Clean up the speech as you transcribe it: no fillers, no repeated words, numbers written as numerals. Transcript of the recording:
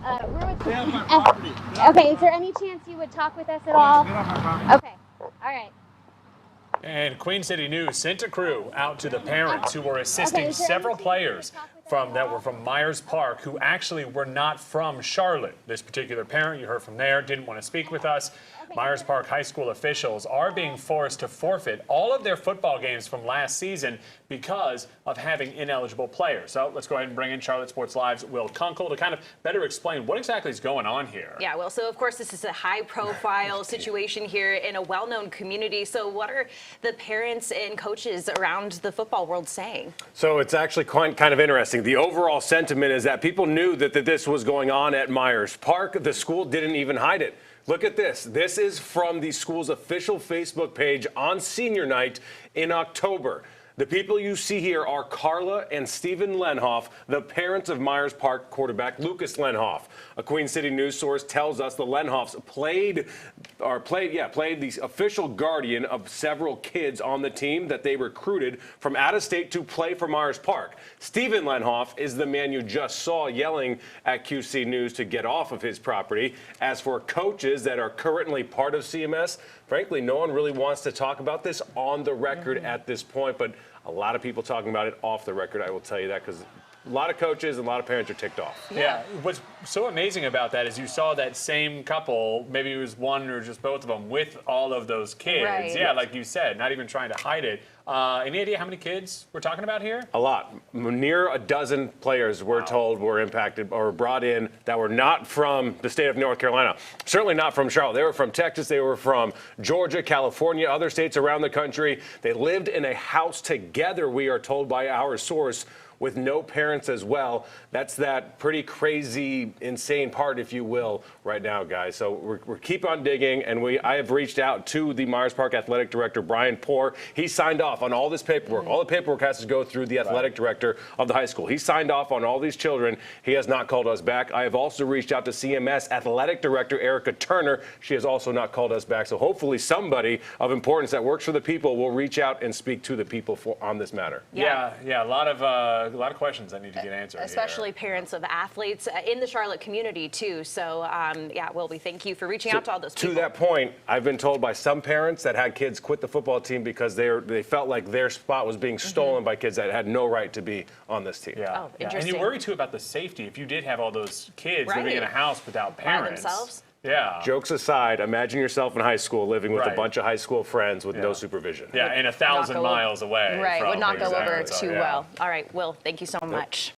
We're with. Get off my property. Okay, is there any chance you would talk with us at all? Get off my property. Okay, all right. And Queen City News sent a crew out to the parents who were assisting Okay, is there any several chance you would players talk with us at all? that were from Myers Park who actually were not from Charlotte. This particular parent you heard from there didn't want to speak with us. Myers Park High School officials are being forced to forfeit all of their football games from last season because of having ineligible players. So let's go ahead and bring in Charlotte Sports Live's Will Kunkel to kind of better explain what exactly is going on here. Yeah, well, so of course this is a high-profile situation here in a well-known community. So what are the parents and coaches around the football world saying? So it's actually quite kind of interesting. The overall sentiment is that people knew that this was going on at Myers Park. The school didn't even hide it. Look at this. This is from the school's official Facebook page on senior night in October. The people you see here are Carla and Stephen Lenhoff, the parents of Myers Park quarterback Lucas Lenhoff. A Queen City News source tells us the Lenhoffs played the official guardian of several kids on the team that they recruited from out of state to play for Myers Park. Stephen Lenhoff is the man you just saw yelling at QC News to get off of his property. As for coaches that are currently part of CMS, frankly, no one really wants to talk about this on the record at this point, but a lot of people talking about it off the record, I will tell you that, because a lot of coaches and a lot of parents are ticked off. Yeah, what's so amazing about that is you saw that same couple, maybe it was one or just both of them, with all of those kids. Right. Yeah, like you said, not even trying to hide it. Any idea how many kids we're talking about here? A lot. Near a dozen players, we're told, were impacted or brought in that were not from the state of North Carolina. Certainly not from Charlotte. They were from Texas. They were from Georgia, California, other states around the country. They lived in a house together, we are told by our source, with no parents as well. That's that pretty crazy, insane part, if you will, right now, guys. So we're keep on digging, and I have reached out to the Myers Park Athletic Director, Brian Poor. He signed off on all this paperwork. All the paperwork has to go through the athletic director of the high school. He signed off on all these children. He has not called us back. I have also reached out to CMS Athletic Director Erica Turner. She has also not called us back. So hopefully somebody of importance that works for the people will reach out and speak to the people on this matter. Yeah, a lot of questions that need to get answered. Especially parents of athletes in the Charlotte community, too. So, yeah, Will, we thank you for reaching out to all those people. To that point, I've been told by some parents that had kids quit the football team because they felt like their spot was being stolen by kids that had no right to be on this team. Yeah. Oh, interesting. And you worry, too, about the safety. If you did have all those kids living in a house without By parents. themselves? Yeah. Jokes aside, imagine yourself in high school living with a bunch of high school friends with no supervision. Yeah, and 1,000 miles away. Right, would not go over exactly. too well. All right, Will, thank you so much.